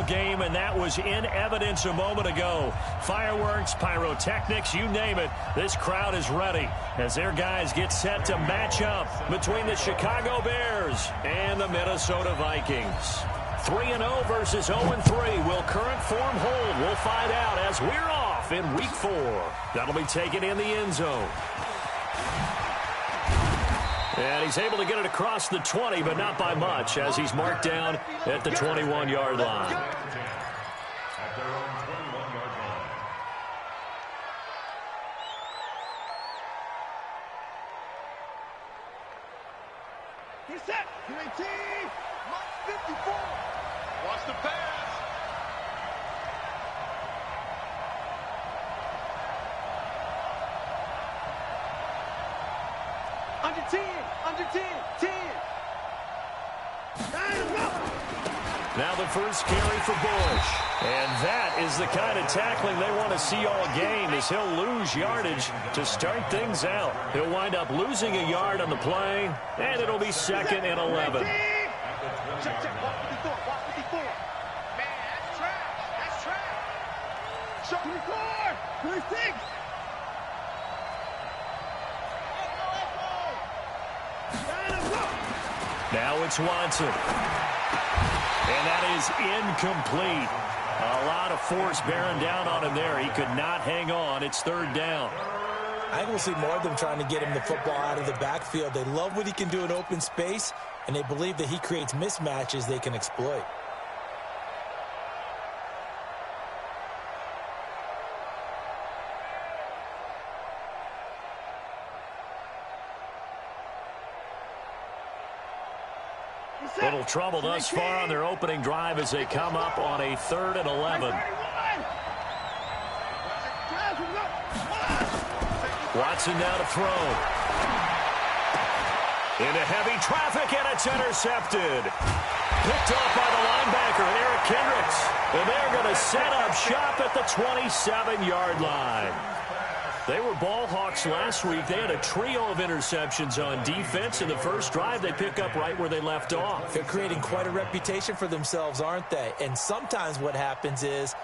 game, and that was in evidence a moment ago. Fireworks, pyrotechnics, you name it. This crowd is ready as their guys get set to match up between the Chicago Bears and the Minnesota Vikings. 3-0 versus 0-3. Will current form hold? We'll find out as we're off in Week 4. That'll be taken in the end zone. And he's able to get it across the 20, but not by much, as he's marked down at the 21-yard line. He's set. 19. Mark 54. Watch the pass. Under 10, under 10, 10. Now the first carry for Bush. And that is the kind of tackling they want to see all game, as he'll lose yardage to start things out. He'll wind up losing a yard on the play, and it'll be 2nd and 11. Check, check. Walk 54, walk 54. Man, that's trash. That's trash. Show 24, 26. Now it's Watson. And that is incomplete. A lot of force bearing down on him there. He could not hang on. It's 3rd down. I think we'll see more of them trying to get him the football out of the backfield. They love what he can do in open space, and they believe that he creates mismatches they can exploit. Little trouble thus far on their opening drive as they come up on a 3rd and 11. Watson now to throw. Into heavy traffic, and it's intercepted. Picked off by the linebacker, Eric Kendricks. And they're going to set up shop at the 27-yard line. They were ball hawks last week. They had a trio of interceptions on defense. In the first drive, they pick up right where they left off. They're creating quite a reputation for themselves, aren't they? And sometimes what happens is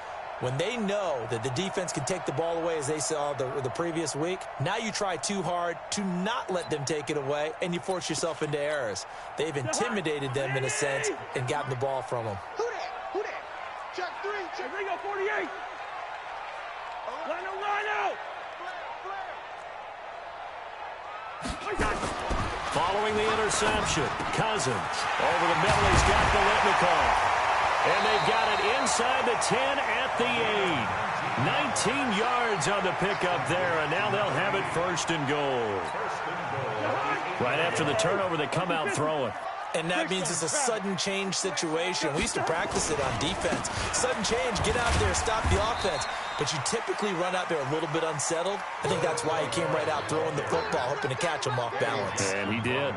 when they know that the defense can take the ball away, as they saw the previous week, now you try too hard to not let them take it away, and you force yourself into errors. They've intimidated them in a sense and gotten the ball from them. Who that? Who that? Check 3. Check Ringo 48. Line out. Following the interception, Cousins over the middle. He's got the Litnikoff. And they've got it inside the 10 at the 8. 19 yards on the pickup there, and now they'll have it 1st and goal. Right after the turnover, they come out throwing. And that means it's a sudden change situation. We used to practice it on defense. Sudden change, get out there, stop the offense. But you typically run out there a little bit unsettled. I think that's why he came right out throwing the football, hoping to catch him off balance. And he did.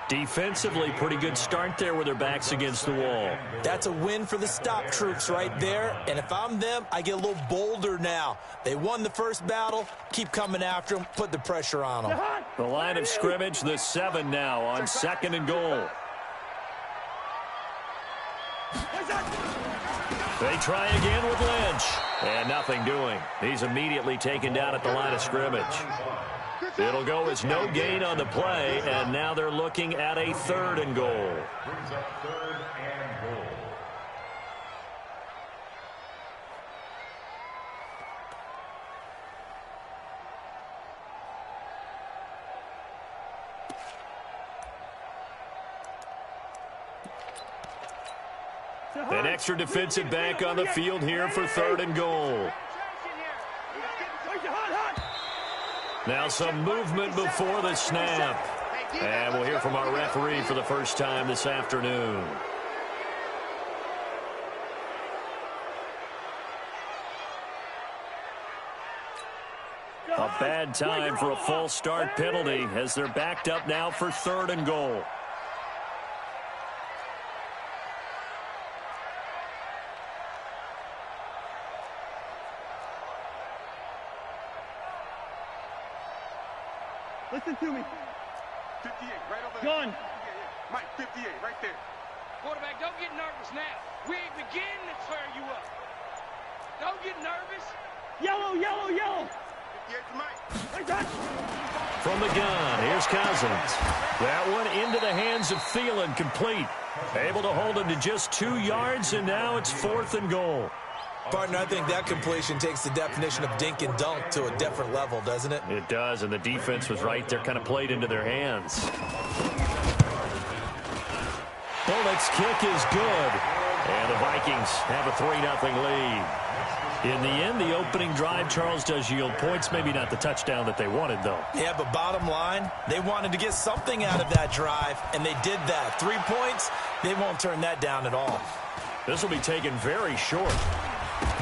Defensively, pretty good start there with their backs against the wall. That's a win for the stop troops right there. And if I'm them, I get a little bolder now. They won the first battle. Keep coming after them. Put the pressure on them. The line of scrimmage, the 7 now on 2nd and goal. They try again with Lynch. And nothing doing. He's immediately taken down at the line of scrimmage. It'll go as no gain on the play, and now they're looking at a 3rd and goal. Brings up 3rd and goal. An extra defensive back on the field here for 3rd and goal. Now some movement before the snap. And we'll hear from our referee for the first time this afternoon. A bad time for a false start penalty as they're backed up now for 3rd and goal. Listen to me. 58, right over there. Gun. Mike, 58, right there. Quarterback, don't get nervous now. We ain't beginning to tear you up. Don't get nervous. Yellow, yellow, yellow. From the gun, here's Cousins. That one into the hands of Thielen, complete. Able to hold him to just 2 yards, and now it's 4th and goal. Partner, I think that completion takes the definition of dink and dunk to a different level, doesn't it? It does, and the defense was right there, kind of played into their hands. Bullock's kick is good, and the Vikings have a 3-0 lead. In the end, the opening drive, Charles, does yield points. Maybe not the touchdown that they wanted, though. Yeah, but bottom line, they wanted to get something out of that drive, and they did that. 3 points, they won't turn that down at all. This will be taken very short.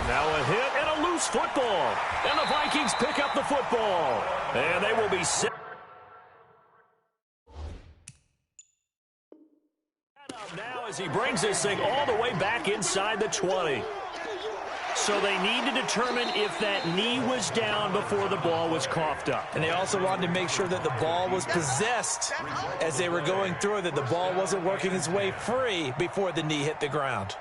Now a hit and a loose football. And the Vikings pick up the football. And they will be set. Now as he brings this thing all the way back inside the 20. So they need to determine if that knee was down before the ball was coughed up. And they also wanted to make sure that the ball was possessed as they were going through, that the ball wasn't working its way free before the knee hit the ground.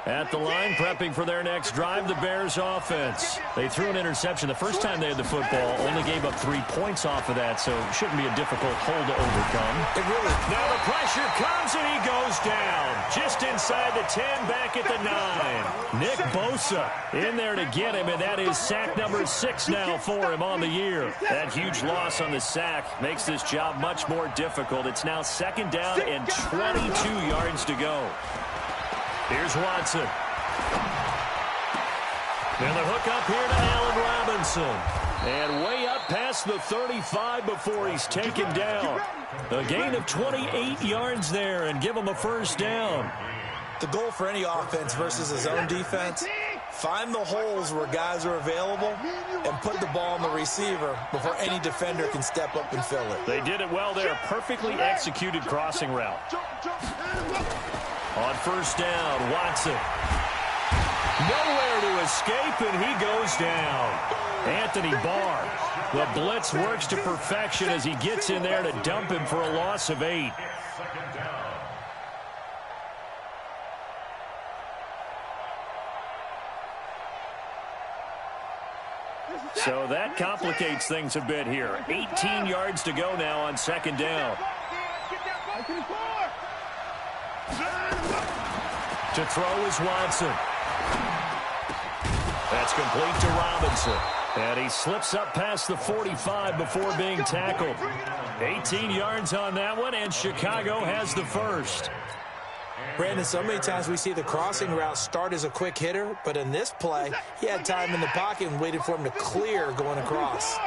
At the line, prepping for their next drive, the Bears offense. They threw an interception the first time they had the football, only gave up 3 points off of that, so it shouldn't be a difficult hole to overcome. It really. Now the pressure comes and he goes down. Just inside the 10, back at the 9. Nick Bosa in there to get him, and that is sack number 6 now for him on the year. That huge loss on the sack makes this job much more difficult. It's now 2nd down and 22 yards to go. Here's Watson. And the hook up here to Allen Robinson. And way up past the 35 before he's taken down. A gain of 28 yards there and give him a 1st down. The goal for any offense versus his own defense, find the holes where guys are available and put the ball on the receiver before any defender can step up and fill it. They did it well there. Perfectly executed crossing route. On 1st down, Watson. Nowhere to escape, and he goes down. Anthony Barr. The blitz works to perfection as he gets in there to dump him for a loss of 8. So that complicates things a bit here. 18 yards to go now on 2nd down. To throw is Watson. That's complete to Robinson. And he slips up past the 45 before being tackled. 18 yards on that one, and Chicago has the 1st. Brandon, so many times we see the crossing route start as a quick hitter, but in this play, he had time in the pocket and waited for him to clear going across.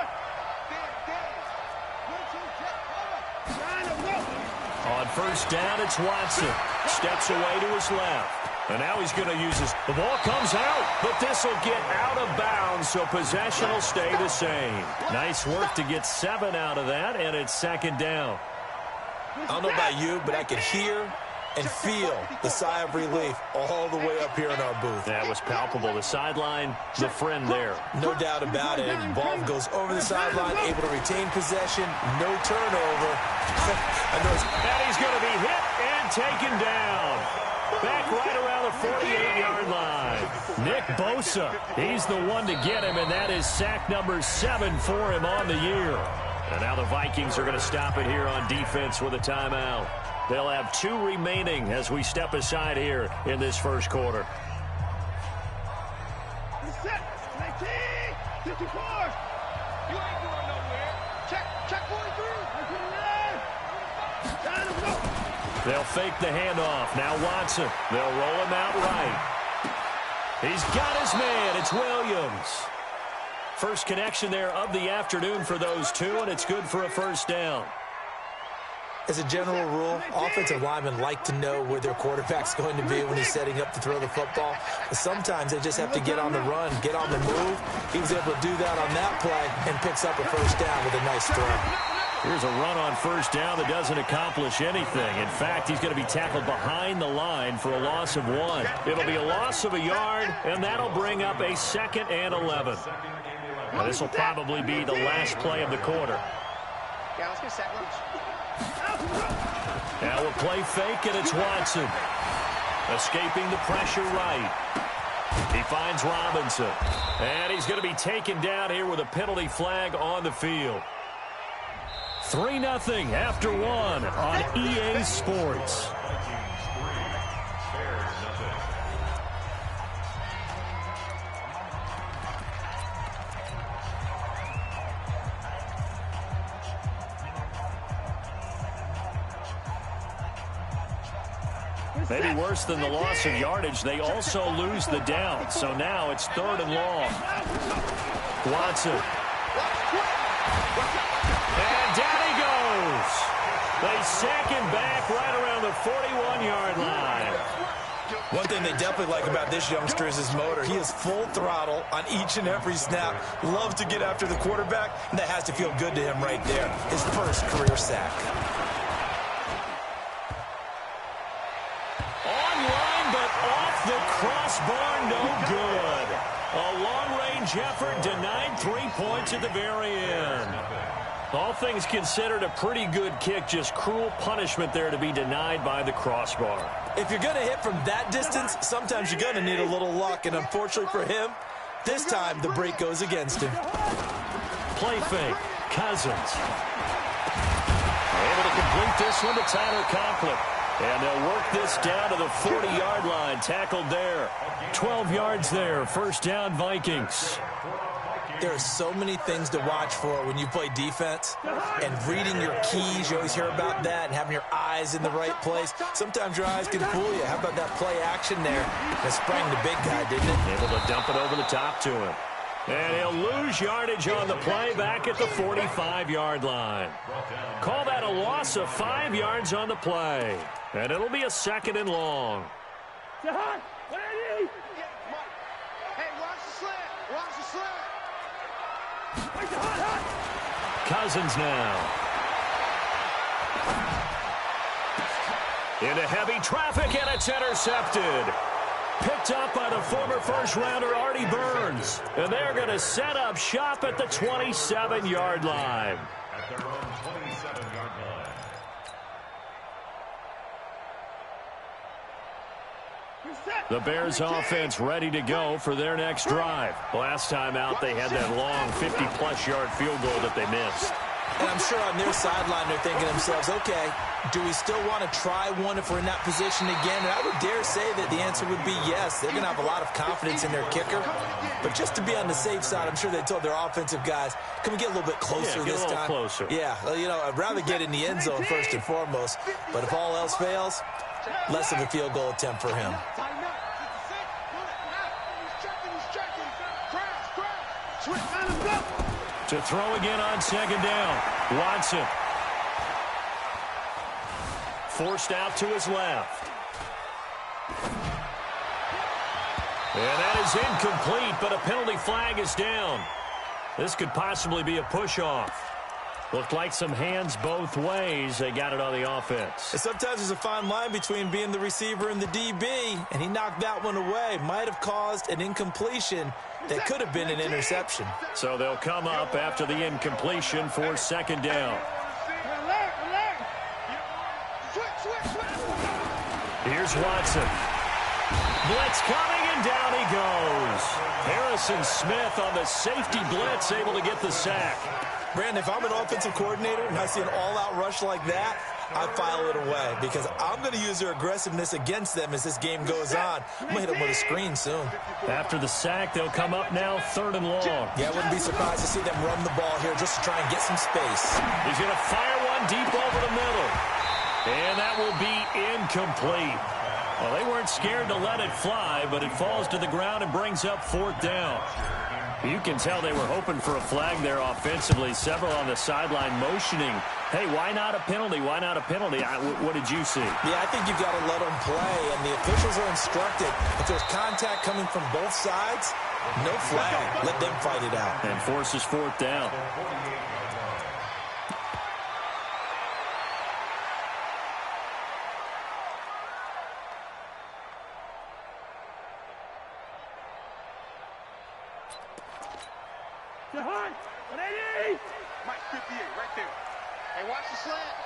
On 1st down, it's Watson. Steps away to his left. And now he's going to use his... The ball comes out, but this will get out of bounds, so possession will stay the same. Nice work to get 7 out of that, and it's 2nd down. I don't know about you, but I could hear and feel the sigh of relief all the way up here in our booth. That was palpable. The sideline, the friend there. No doubt about it. Ball goes over the sideline, able to retain possession, no turnover. And he's going to be hit and taken down. Back right around the 48-yard line. Nick Bosa, he's the one to get him, and that is sack number 7 for him on the year. And now the Vikings are going to stop it here on defense with a timeout. They'll have 2 remaining as we step aside here in this 1st quarter. They'll fake the handoff. Now Watson. They'll roll him out right. He's got his man. It's Williams. First connection there of the afternoon for those 2, and it's good for a 1st down. As a general rule, offensive linemen like to know where their quarterback's going to be when he's setting up to throw the football. But sometimes they just have to get on the run, get on the move. He was able to do that on that play and picks up a 1st down with a nice throw. Here's a run on first down that doesn't accomplish anything. In fact, he's going to be tackled behind the line for a loss of 1. It'll be a loss of a yard, and that'll bring up a 2nd and 11. Now, this will probably be the last play of the quarter. Yeah, let's get sack lunch. Now we'll play fake, and it's Watson. Escaping the pressure right. He finds Robinson. And he's going to be taken down here with a penalty flag on the field. 3-0 after 1 on EA Sports. Maybe worse than the loss of yardage, they also lose the down. So now it's 3rd and long. Watson. And down he goes. They sack him back right around the 41-yard line. One thing they definitely like about this youngster is his motor. He is full throttle on each and every snap. Loves to get after the quarterback, and that has to feel good to him right there. His first career sack. Online, but off the crossbar, no good. A long-range effort denied 3 points at the very end. All things considered, a pretty good kick, just cruel punishment there to be denied by the crossbar. If you're going to hit from that distance, sometimes you're going to need a little luck, and unfortunately for him, this time the break goes against him. Play fake, Cousins. Able to complete this one to Tyler Conklin. And they'll work this down to the 40-yard line, tackled there. 12 yards there, first down Vikings. There are so many things to watch for when you play defense, and reading your keys, you always hear about that, and having your eyes in the right place. Sometimes your eyes can fool you. How about that play action there? That sprang the big guy, didn't it? Able to dump it over the top to him. And he'll lose yardage on the play back at the 45-yard line. Call that a loss of 5 yards on the play. And it'll be a 2nd and long. Hey, watch the slant. Watch the slant. Cousins now. Into heavy traffic, and it's intercepted. Picked up by the former first-rounder Artie Burns. And they're going to set up shop at the 27-yard line. At their own 27-yard line. The Bears offense ready to go for their next drive. Last time out, they had that long 50-plus yard field goal that they missed. And I'm sure on their sideline they're thinking to themselves, okay, do we still want to try one if we're in that position again? And I would dare say that the answer would be yes. They're going to have a lot of confidence in their kicker. But just to be on the safe side, I'm sure they told their offensive guys, can we get a little bit closer this time? Get a little closer. Yeah, you know, I'd rather get in the end zone first and foremost. But if all else fails, less of a field goal attempt for him. To throw again on 2nd down. Watson. Forced out to his left. And that is incomplete, but a penalty flag is down. This could possibly be a push-off. Looked like some hands both ways. They got it on the offense. And sometimes there's a fine line between being the receiver and the DB, and he knocked that one away. Might have caused an incompletion that could have been an interception. So they'll come up after the incompletion for 2nd down. Here's Watson. Blitz coming, and down he goes. Harrison Smith on the safety blitz, able to get the sack. Brandon, if I'm an offensive coordinator and I see an all-out rush like that, I file it away because I'm going to use their aggressiveness against them as this game goes on. I'm going to hit them with a screen soon. After the sack, they'll come up now 3rd and long. Yeah, I wouldn't be surprised to see them run the ball here just to try and get some space. He's going to fire one deep over the middle. And that will be incomplete. Well, they weren't scared to let it fly, but it falls to the ground and brings up 4th down. You can tell they were hoping for a flag there offensively. Several on the sideline motioning, hey, why not a penalty? Why not a penalty? What did you see? Yeah, I think you've got to let them play, and the officials are instructed. If there's contact coming from both sides, no flag. Let them fight it out. And forces 4th down. 58, right there. Hey, watch the slant.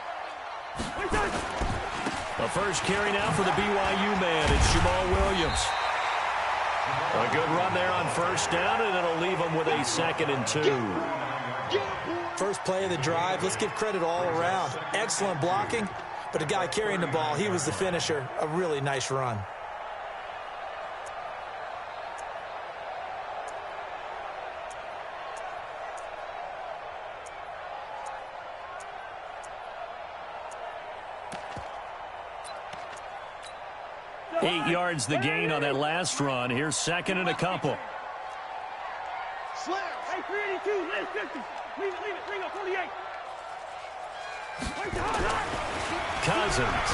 The first carry now for the BYU man. It's Jamal Williams. A good run there on first down, and it'll leave him with a 2nd and 2. First play of the drive, let's give credit all around. Excellent blocking, but the guy carrying the ball, he was the finisher. A really nice run. Eight yards the gain on that last run. Here's 2nd and a couple. Slam. Hey, 382, left 50. Leave it, bring up 48. Cousins.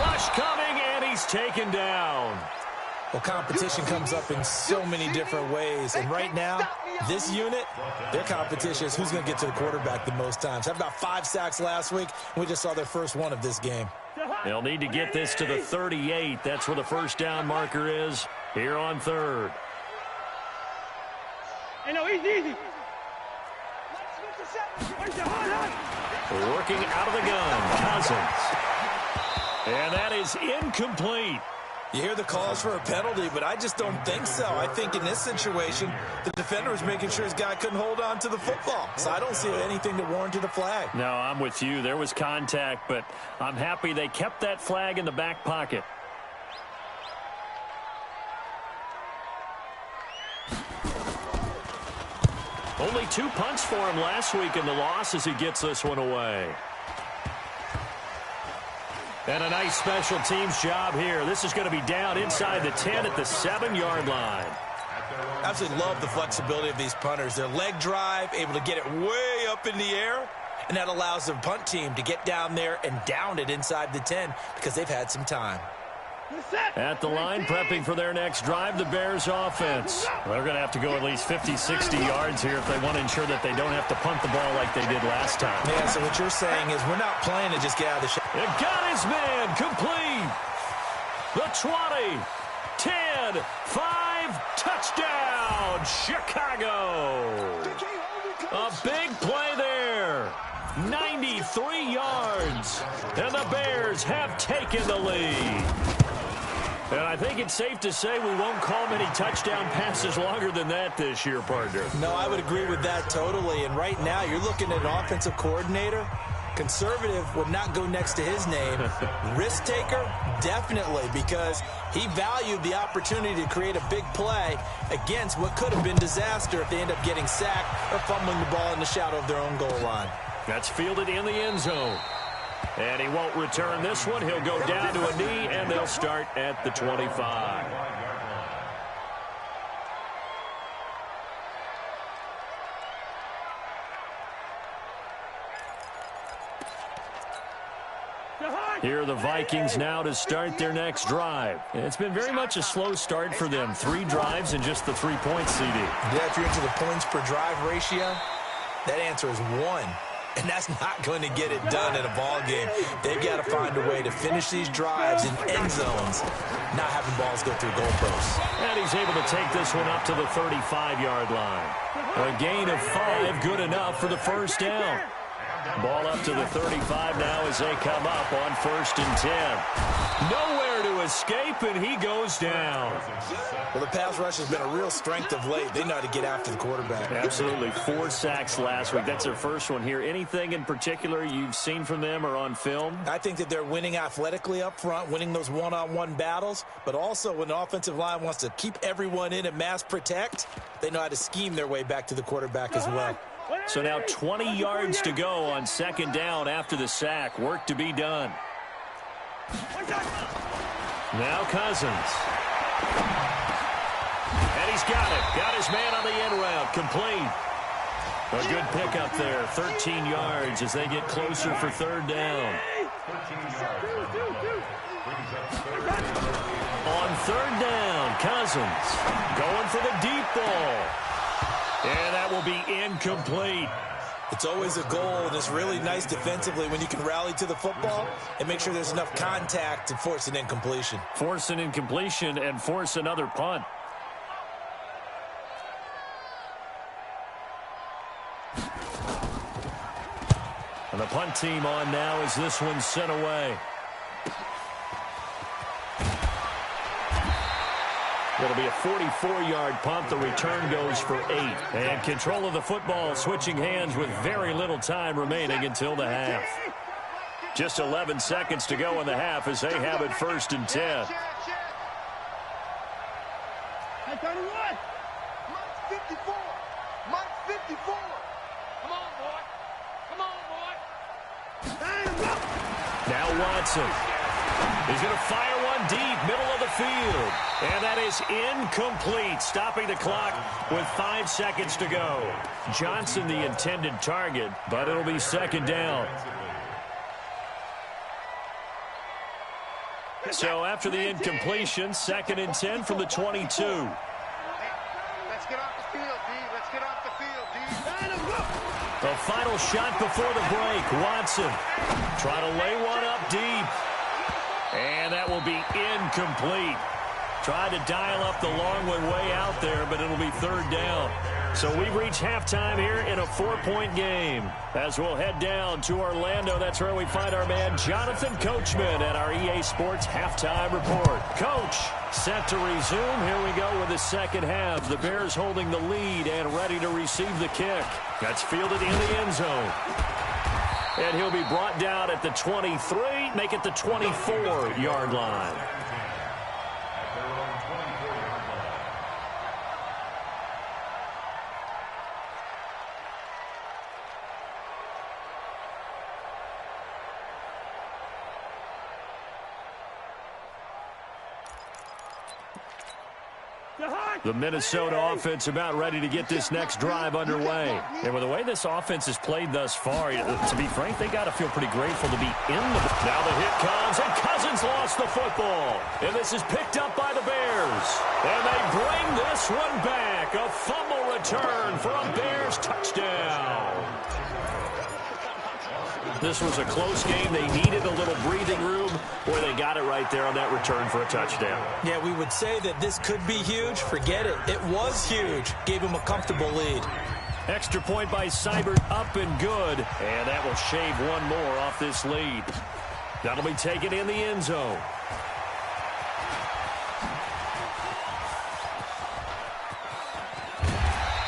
Rush coming, and he's taken down. Well, competition comes up in so many different ways. And right now, this unit, their competition is who's going to get to the quarterback the most times. Had about 5 sacks last week, and we just saw their first one of this game. They'll need to get this to the 38. That's where the first down marker is here on 3rd. Hey, no, easy. Working out of the gun, Cousins. And that is incomplete. You hear the calls for a penalty, but I just don't think so. I think in this situation, the defender was making sure his guy couldn't hold on to the football. So I don't see anything that warranted a flag. No, I'm with you. There was contact, but I'm happy they kept that flag in the back pocket. Only 2 punts for him last week in the loss as he gets this one away. And a nice special teams job here. This is going to be down inside the 10 at the 7-yard line. Absolutely love the flexibility of these punters. Their leg drive, able to get it way up in the air, and that allows the punt team to get down there and down it inside the 10 because they've had some time. At the line, prepping for their next drive, the Bears offense. They're going to have to go at least 50, 60 yards here if they want to ensure that they don't have to punt the ball like they did last time. Yeah, so what you're saying is we're not playing to just get out of the shot. It got his man complete. The 20, 10, 5, touchdown, Chicago. A big play there. 93 yards. And the Bears have taken the lead. And I think it's safe to say we won't call many touchdown passes longer than that this year, partner. No, I would agree with that totally. And right now, you're looking at an offensive coordinator. Conservative would not go next to his name. Risk taker, definitely, because he valued the opportunity to create a big play against what could have been disaster if they end up getting sacked or fumbling the ball in the shadow of their own goal line. That's fielded in the end zone. And he won't return this one. He'll go down to a knee, and they'll start at the 25. Here are the Vikings now to start their next drive. It's been very much a slow start for them. 3 drives and just the 3 points, CD. Yeah, if you're into the points per drive ratio, that answer is 1. And that's not going to get it done in a ball game. They've got to find a way to finish these drives in end zones, not having balls go through goalposts. And he's able to take this one up to the 35-yard line. A gain of 5, good enough for the first down. Ball up to the 35 now as they come up on 1st and 10. Nowhere to escape, and he goes down. Well, the pass rush has been a real strength of late. They know how to get after the quarterback. Absolutely. 4 sacks last week. That's their first one here. Anything in particular you've seen from them or on film? I think that they're winning athletically up front, winning those one-on-one battles, but also when the offensive line wants to keep everyone in and mass protect, they know how to scheme their way back to the quarterback as well. So now 20 yards to go on 2nd down after the sack. Work to be done. Now Cousins. And he's got it. Got his man on the end route. Complete. A good pickup there. 13 yards as they get closer for 3rd down. On 3rd down, Cousins going for the deep ball. And that will be incomplete. It's always a goal, and it's really nice defensively when you can rally to the football and make sure there's enough contact to force an incompletion. Force an incompletion and force another punt. And the punt team on now as this one's sent away. It'll be a 44-yard punt. The return goes for 8. And control of the football switching hands with very little time remaining until the half. Just 11 seconds to go in the half as they have it 1st and 10. Hey, 31. Mike 54. Mike 54. Come on, boy. Come on, boy. Now Watson. He's going to fire one deep, middle of the field. And that is incomplete, stopping the clock with 5 seconds to go. Johnson the intended target, but it'll be 2nd down. So after the incompletion, 2nd and 10 from the 22. Let's get off the field, D. Let's get off the field, D. The final shot before the break. Watson trying to lay one up deep. And that will be incomplete. Tried to dial up the long one way out there, but it'll be 3rd down. So we've reached halftime here in a 4-point game. As we'll head down to Orlando, that's where we find our man Jonathan Coachman at our EA Sports Halftime Report. Coach, set to resume. Here we go with the second half. The Bears holding the lead and ready to receive the kick. That's fielded in the end zone. And he'll be brought down at the 23, make it the 24-yard line. The Minnesota offense about ready to get this next drive underway. And with the way this offense has played thus far, to be frank, they got to feel pretty grateful to be in the... Now the hit comes, and Cousins lost the football. And this is picked up by the Bears. And they bring this one back. A fumble return for a Bears touchdown. This was a close game. They needed a little breathing room, where they got it right there on that return for a touchdown. Yeah, we would say that this could be huge. Forget it. It was huge. Gave him a comfortable lead. Extra point by Seibert, up and good. And that will shave one more off this lead. That'll be taken in the end zone.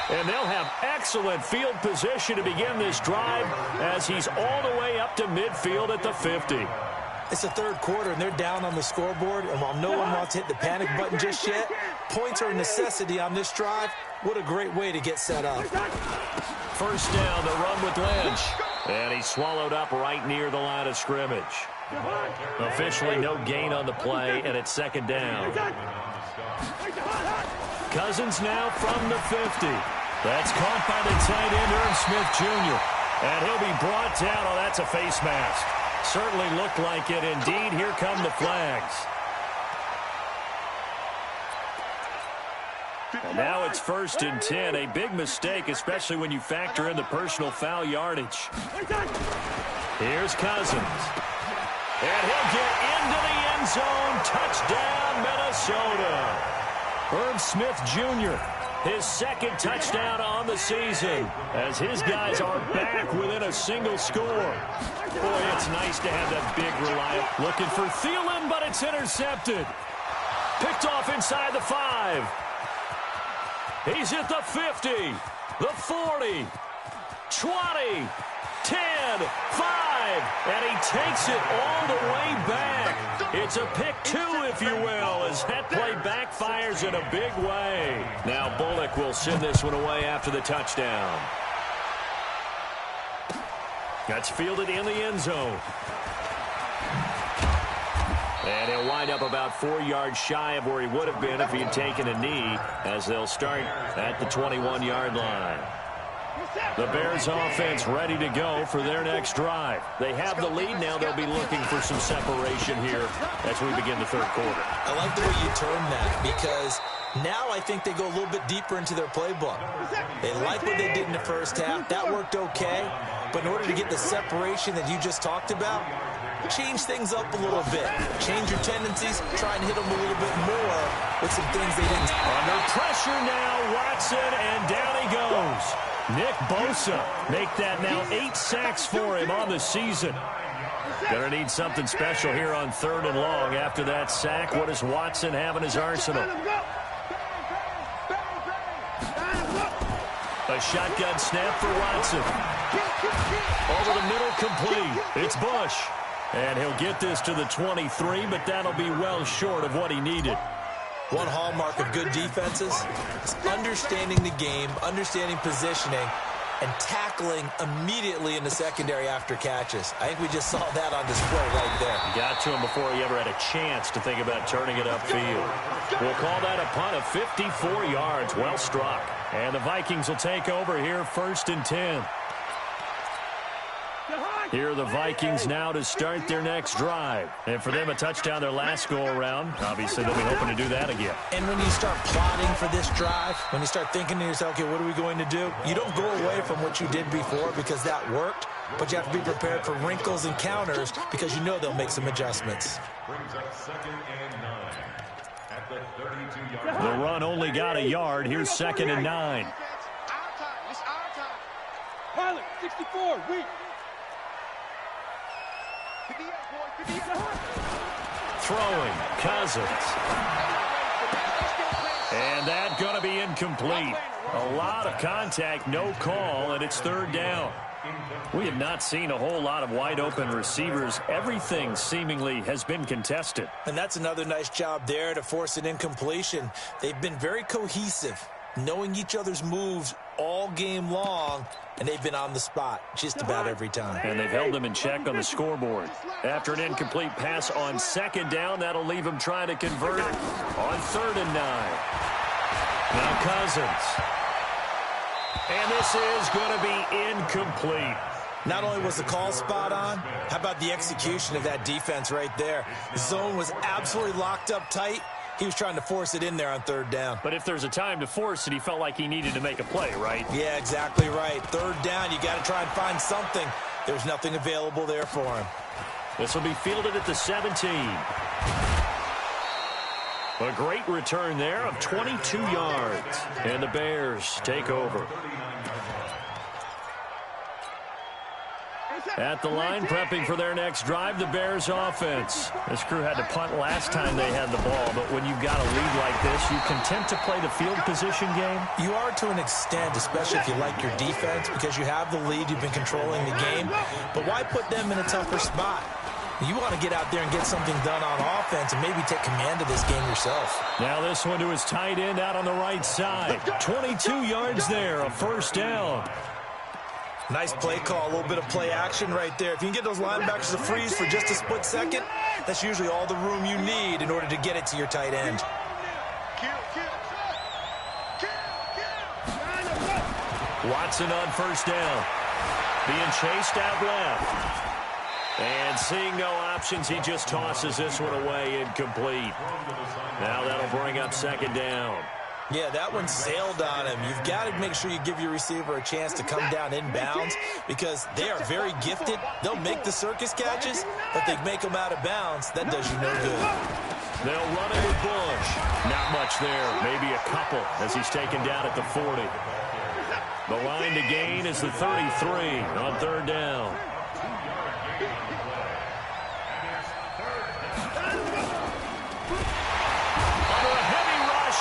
And they'll have excellent field position to begin this drive as he's all the way up to midfield at the 50. It's the 3rd quarter, and they're down on the scoreboard. And while no one wants to hit the panic button just yet, points are a necessity on this drive. What a great way to get set up. 1st down, the run with Lynch. And he's swallowed up right near the line of scrimmage. Officially no gain on the play, and it's 2nd down. Cousins now from the 50. That's caught by the tight end, Irv Smith Jr. And he'll be brought down. Oh, that's a face mask. Certainly looked like it. Indeed, here come the flags. And now it's 1st and 10. A big mistake, especially when you factor in the personal foul yardage. Here's Cousins. And he'll get into the end zone. Touchdown, Minnesota. Irv Smith Jr., his 2nd touchdown on the season, as his guys are back within a single score. Boy, it's nice to have that big reliable. Looking for Thielen, but it's intercepted. Picked off inside the 5. He's at the 50, the 40, 20, 10, 5, and he takes it all the way back. It's a pick 2, if you will, as that play backfires in a big way. Now Bullock will send this one away after the touchdown. That's fielded in the end zone. And he'll wind up about 4 yards shy of where he would have been if he had taken a knee, as they'll start at the 21-yard line. The Bears offense ready to go for their next drive. They have the lead now. They'll be looking for some separation here as we begin the 3rd quarter. I like the way you term that, because now I think they go a little bit deeper into their playbook. They like what they did in the 1st half. That worked okay. But in order to get the separation that you just talked about, change things up a little bit. Change your tendencies. Try and hit them a little bit more with some things they didn't. Under pressure now, Watson, and down he goes. Nick Bosa make that now 8 sacks for him on the season. Gonna need something special here on 3rd and long. After that sack, what does Watson have in his arsenal? A shotgun snap for Watson. Over the middle, complete. It's Bush. And he'll get this to the 23, but that'll be well short of what he needed. One hallmark of good defenses is understanding the game, understanding positioning, and tackling immediately in the secondary after catches. I think we just saw that on display right there. Got to him before he ever had a chance to think about turning it upfield. We'll call that a punt of 54 yards. Well struck. And the Vikings will take over here 1st and 10. Here are the Vikings now to start their next drive. And for them, a touchdown their last go-around. Obviously, they'll be hoping to do that again. And when you start plotting for this drive, when you start thinking to yourself, okay, what are we going to do? You don't go away from what you did before because that worked, but you have to be prepared for wrinkles and counters because you know they'll make some adjustments. Brings up 2nd and 9 at the 32-yard line. The run only got a yard. Here's 2nd and 9. Our time. It's our time. Pilot, 64, weak. 58, boy, 58. Throwing, Cousins. And that's going to be incomplete. A lot of contact, no call, and it's 3rd down. We have not seen a whole lot of wide-open receivers. Everything seemingly has been contested. And that's another nice job there to force an incompletion. They've been very cohesive, knowing each other's moves all game long, and they've been on the spot just about every time. And they've held them in check on the scoreboard. After an incomplete pass on 2nd down, that'll leave them trying to convert on 3rd and 9. Now Cousins. And this is going to be incomplete. Not only was the call spot on, how about the execution of that defense right there? The zone was absolutely locked up tight. He was trying to force it in there on 3rd down. But if there's a time to force it, he felt like he needed to make a play, right? Yeah, exactly right. 3rd down, you got to try and find something. There's nothing available there for him. This will be fielded at the 17. A great return there of 22 yards. And the Bears take over. At the line, prepping for their next drive, the Bears offense. This crew had to punt last time they had the ball, but when you've got a lead like this, you content to play the field position game? You are to an extent, especially if you like your defense, because you have the lead, you've been controlling the game. But why put them in a tougher spot? You want to get out there and get something done on offense and maybe take command of this game yourself. Now this one to his tight end out on the right side. 22 yards there, a 1st down. Nice play call, a little bit of play action right there. If you can get those linebackers to freeze for just a split second, that's usually all the room you need in order to get it to your tight end. Watson on 1st down. Being chased out left. And seeing no options, he just tosses this one away, incomplete. Now that'll bring up 2nd down. Yeah, that one sailed on him. You've got to make sure you give your receiver a chance to come down inbounds because they are very gifted. They'll make the circus catches, but they make them out of bounds. That does you no good. They'll run it with Bush. Not much there. Maybe a couple as he's taken down at the 40. The line to gain is the 33 on 3rd down.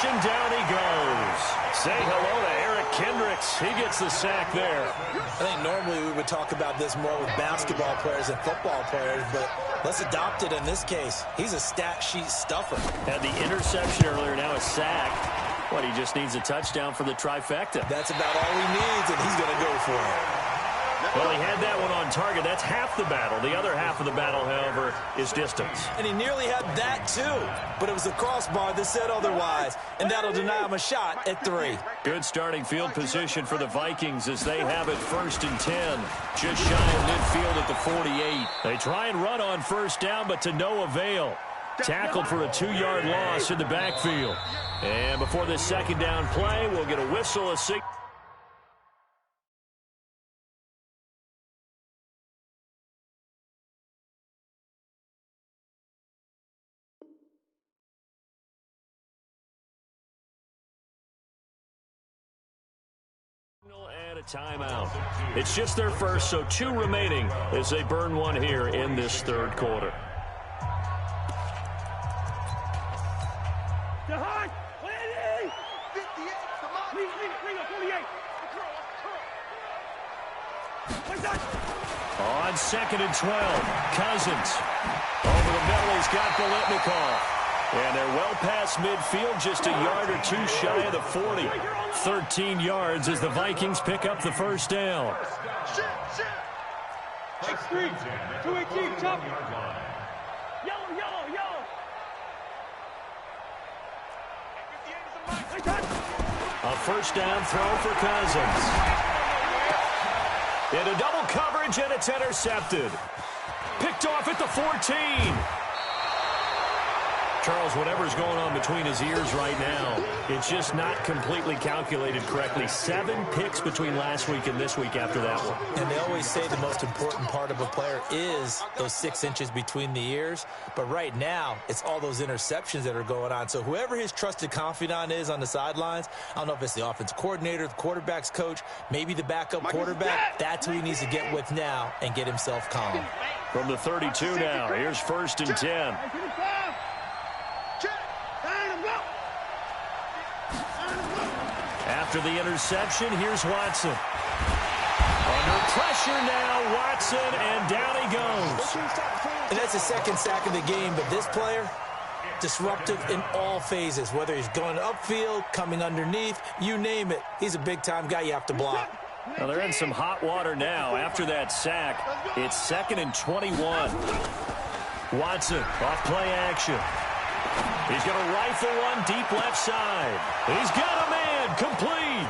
And down he goes. Say hello to Eric Kendricks. He gets the sack there. I think normally we would talk about this more with basketball players and football players, but let's adopt it in this case. He's a stat sheet stuffer. Had the interception earlier, now a sack. What, he just needs a touchdown for the trifecta. That's about all he needs, and he's going to go for it. Well, he had that one on target. That's half the battle. The other half of the battle, however, is distance. And he nearly had that, too. But it was the crossbar that said otherwise, and that'll deny him a shot at 3. Good starting field position for the Vikings as they have it 1st and 10. Just shy of midfield at the 48. They try and run on 1st down, but to no avail. Tackled for a 2-yard loss in the backfield. And before this 2nd down play, we'll get a whistle, a signal. And a timeout. It's just their first, so 2 remaining as they burn one here in this third quarter. Behind! Landing! 58, come on! Leave it, bring up 48! What's that? On 2nd and 12, Cousins. Over the middle, he's got Biletnikoff. And they're well past midfield, just a yard or 2 shy of the 40. 13 yards as the Vikings pick up the first down. X3, 218, chop! Yellow, yellow, yellow! A first down throw for Cousins. Into double coverage, and it's intercepted. Picked off at the 14. Charles, whatever's going on between his ears right now, it's just not completely calculated correctly. 7 picks between last week and this week after that one. And they always say the most important part of a player is those 6 inches between the ears. But right now, it's all those interceptions that are going on. So whoever his trusted confidant is on the sidelines, I don't know if it's the offense coordinator, the quarterback's coach, maybe the backup quarterback, that's who he needs to get with now and get himself calm. From the 32 now, here's 1st and 10. After the interception, here's Watson. Under pressure now, Watson, and down he goes. And that's the 2nd sack of the game, but this player, disruptive in all phases, whether he's going upfield, coming underneath, you name it. He's a big-time guy you have to block. Well, they're in some hot water now. After that sack, it's 2nd and 21. Watson, off play action. He's going to rifle one deep left side. He's got a man, complete.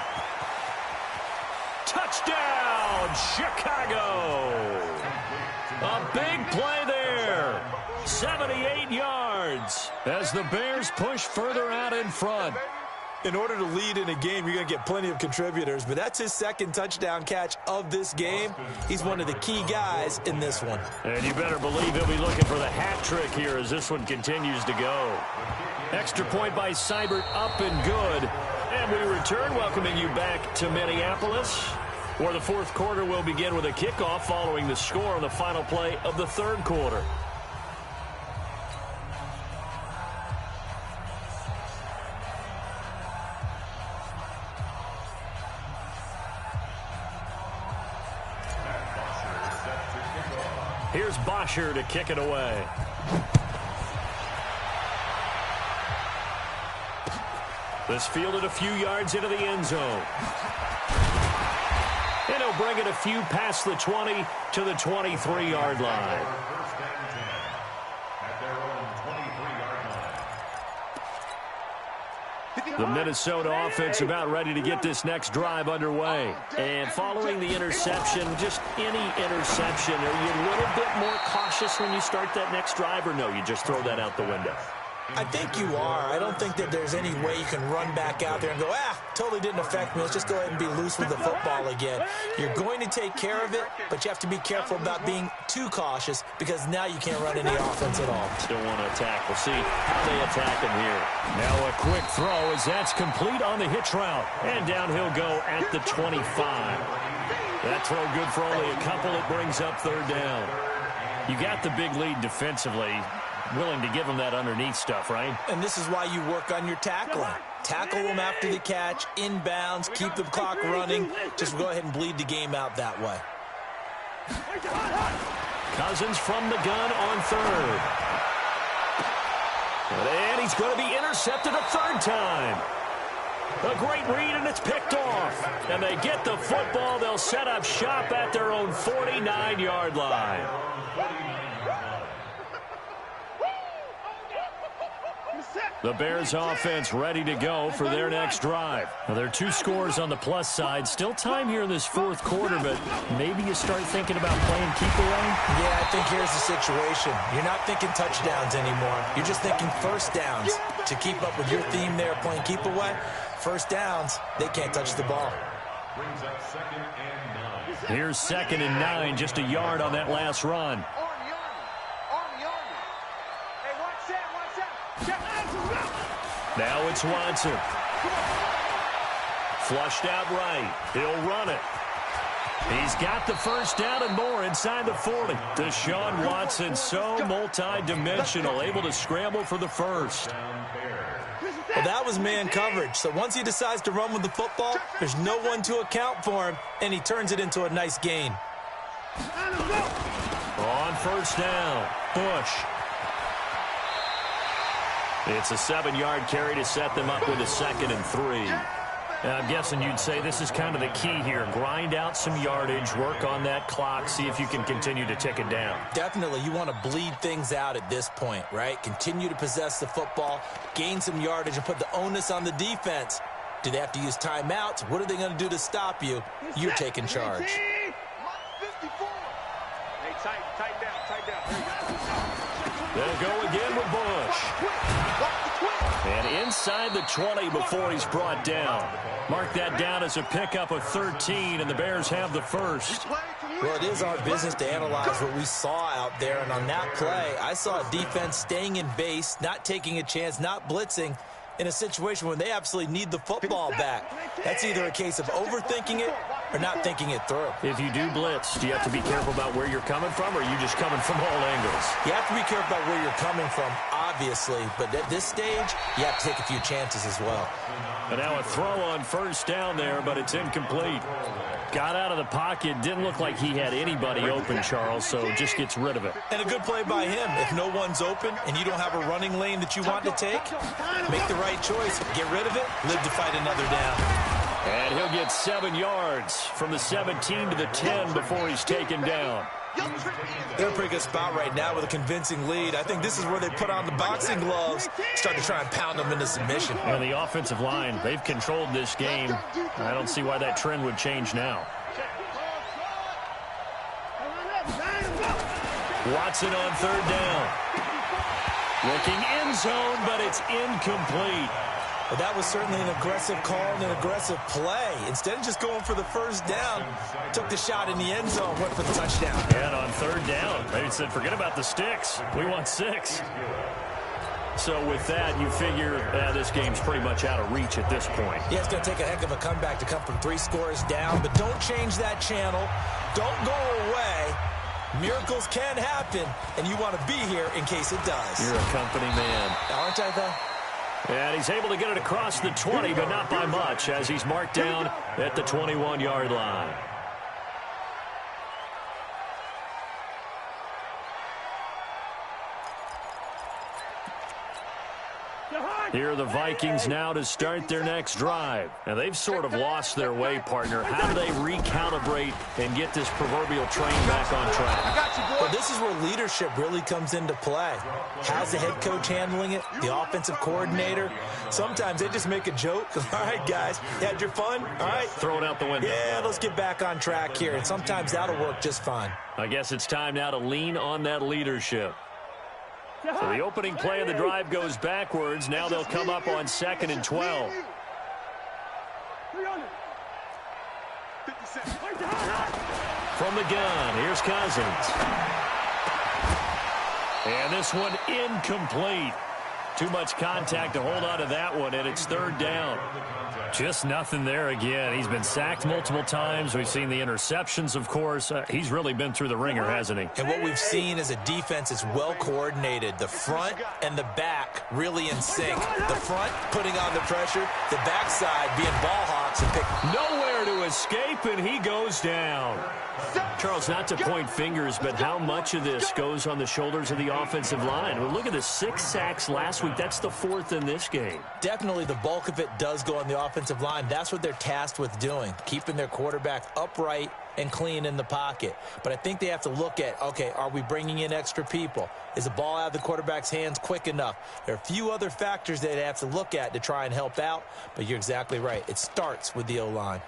Touchdown, Chicago. A big play there. 78 yards as the Bears push further out in front. In order to lead in a game, you're going to get plenty of contributors, but that's his 2nd touchdown catch of this game. He's one of the key guys in this one. And you better believe he'll be looking for the hat trick here as this one continues to go. Extra point by Seibert, up and good. And we return, welcoming you back to Minneapolis, where the 4th quarter will begin with a kickoff following the score on the final play of the 3rd quarter. Here's Bosher to kick it away. This fielded a few yards into the end zone. And he'll bring it a few past the 20 to the 23-yard line. The Minnesota offense about ready to get this next drive underway. And following the interception, just any interception, are you a little bit more cautious when you start that next drive, or no, you just throw that out the window? I think you are. I don't think that there's any way you can run back out there and go, totally didn't affect me. Let's just go ahead and be loose with the football again. You're going to take care of it, but you have to be careful about being too cautious because now you can't run any offense at all. Still want to attack. We'll see how they attack him here. Now a quick throw as that's complete on the hitch route. And down he'll go at the 25. That throw good for only a couple. It brings up 3rd down. You got the big lead defensively. Willing to give them that underneath stuff, right? And this is why you work on your tackling. Tackle them after the catch, inbounds, keep the clock running. Just go ahead and bleed the game out that way. Cousins from the gun on 3rd. And he's going to be intercepted a 3rd time. A great read, and it's picked off. And they get the football. They'll set up shop at their own 49-yard line. The Bears offense ready to go for their next drive. Now, there are 2 scores on the plus side. Still time here in this 4th quarter, but maybe you start thinking about playing keep away? Yeah, I think here's the situation. You're not thinking touchdowns anymore. You're just thinking first downs. To keep up with your theme there, playing keep away, first downs, they can't touch the ball. Here's 2nd and 9, just a yard on that last run. Now it's Watson. Flushed out right. He'll run it. He's got the first down and more inside the 40. Deshaun Watson, so multi-dimensional, able to scramble for the first. Well, that was man coverage. So once he decides to run with the football, there's no one to account for him, and he turns it into a nice gain. On first down, Bush. It's a 7-yard carry to set them up with a 2nd and 3. I'm guessing you'd say this is kind of the key here. Grind out some yardage, work on that clock, see if you can continue to tick it down. Definitely, you want to bleed things out at this point, right? Continue to possess the football, gain some yardage, and put the onus on the defense. Do they have to use timeouts? What are they going to do to stop you? You're taking charge. Hey, tight down. They'll go again with Bush. And inside the 20 before he's brought down. Mark that down as a pickup of 13, and the Bears have the first. Well, it is our business to analyze what we saw out there, and on that play, I saw a defense staying in base, not taking a chance, not blitzing, in a situation where they absolutely need the football back. That's either a case of overthinking it or not thinking it through. If you do blitz, do you have to be careful about where you're coming from, or are you just coming from all angles? You have to be careful about where you're coming from, obviously, but at this stage, you have to take a few chances as well. And now a throw on first down there, but it's incomplete. Got out of the pocket, didn't look like he had anybody open, Charles, so just gets rid of it. And a good play by him. If no one's open and you don't have a running lane that you want to take, make the right choice. Get rid of it, live to fight another down. And he'll get 7 yards from the 17 to the 10 before he's taken down. They're in a pretty good spot right now with a convincing lead. I think this is where they put on the boxing gloves, start to try and pound them into submission. And the offensive line, they've controlled this game. I don't see why that trend would change now. Watson on third down. Looking end zone, but it's incomplete. Well, that was certainly an aggressive call and an aggressive play. Instead of just going for the first down, took the shot in the end zone, went for the touchdown. And on third down, they said, forget about the sticks. We want 6. So with that, you figure this game's pretty much out of reach at this point. Yeah, it's going to take a heck of a comeback to come from 3 scores down, but don't change that channel. Don't go away. Miracles can happen, and you want to be here in case it does. You're a company man. Aren't I, though? And he's able to get it across the 20, but not by much, as he's marked down at the 21-yard line. Here are the Vikings now to start their next drive. And they've sort of lost their way, partner. How do they recalibrate and get this proverbial train back on track? Well, this is where leadership really comes into play. How's the head coach handling it? The offensive coordinator? Sometimes they just make a joke. All right, guys, you had your fun? All right. Throw it out the window. Yeah, let's get back on track here. And sometimes that'll work just fine. I guess it's time now to lean on that leadership. So the opening play of the drive goes backwards. Now they'll come up on 2nd and 12. From the gun, here's Cousins. And this one incomplete. Too much contact to hold on to that one, and it's third down. Just nothing there again. He's been sacked multiple times. We've seen the interceptions, of course. He's really been through the ringer, hasn't he? And what we've seen is a defense that's well coordinated. The front and the back really in sync. The front putting on the pressure, the backside being ball hawks and pick. Nowhere to escape, and he goes down. Charles, not to point fingers, but how much of this goes on the shoulders of the offensive line? Well, look at the 6 sacks last week. That's the 4th in this game. Definitely the bulk of it does go on the offensive line. That's what they're tasked with doing, keeping their quarterback upright and clean in the pocket. But I think they have to look at, okay, are we bringing in extra people? Is the ball out of the quarterback's hands quick enough? There are a few other factors they have to look at to try and help out, but you're exactly right. It starts with the O-line.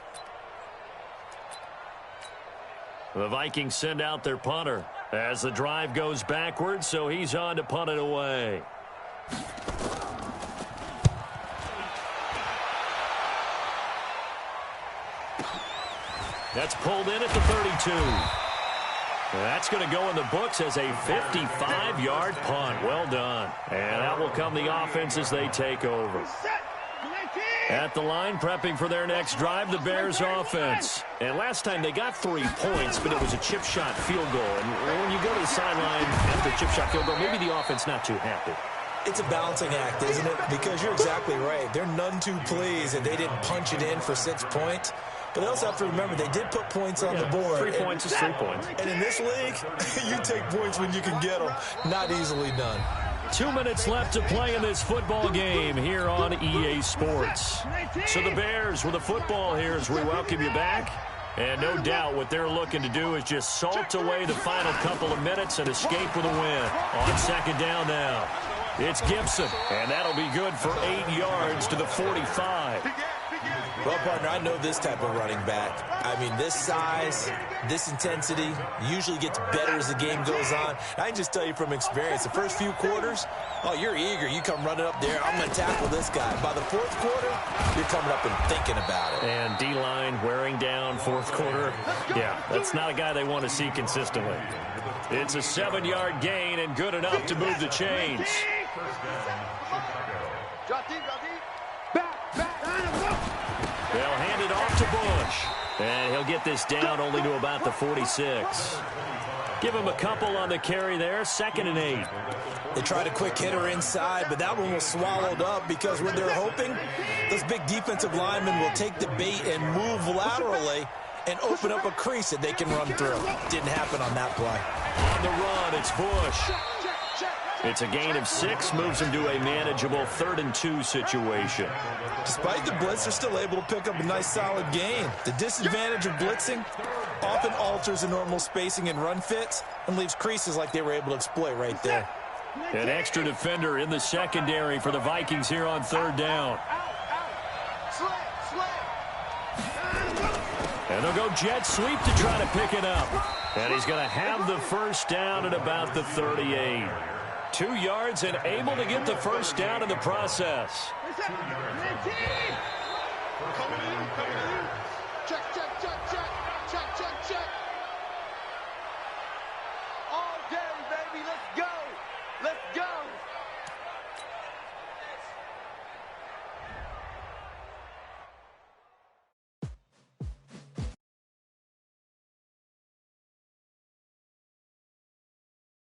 The Vikings send out their punter as the drive goes backwards, so he's on to punt it away. That's pulled in at the 32. That's going to go in the books as a 55-yard punt. Well done. And out will come the offense as they take over. At the line, prepping for their next drive, the Bears offense. And last time they got 3 points, but it was a chip shot field goal. And when you go to the sideline after a chip shot field goal, maybe the offense not too happy. It's a balancing act, isn't it? Because you're exactly right. They're none too pleased that they didn't punch it in for 6 points. But they also have to remember they did put points on the board. 3 points is 3 points. And in this league, you take points when you can get them. Not easily done. 2 minutes left to play in this football game here on EA Sports. So the Bears with the football here as we welcome you back. And no doubt what they're looking to do is just salt away the final couple of minutes and escape with a win. On second down now, it's Gibson. And that'll be good for 8 yards to the 45. Well, partner, I know this type of running back. I mean, this size, this intensity usually gets better as the game goes on. I can just tell you from experience, the first few quarters, oh, you're eager. You come running up there, I'm going to tackle this guy. By the fourth quarter, you're coming up and thinking about it. And D-line wearing down fourth quarter. Yeah, that's not a guy they want to see consistently. It's a 7-yard gain and good enough to move the chains. They'll hand it off to Bush. And he'll get this down only to about the 46. Give him a couple on the carry there. 2nd and 8. They tried a quick hitter inside, but that one was swallowed up because what they're hoping, those big defensive linemen will take the bait and move laterally and open up a crease that they can run through. Didn't happen on that play. On the run, it's Bush. It's a gain of 6, moves him to a manageable 3rd and 2 situation. Despite the blitz, they're still able to pick up a nice solid gain. The disadvantage of blitzing often alters the normal spacing and run fits and leaves creases like they were able to exploit right there. An extra defender in the secondary for the Vikings here on 3rd down. And they'll go jet sweep to try to pick it up. And he's going to have the first down at about the 38. 2 yards and able to get the first down in the process. Check. All day, baby. Let's go.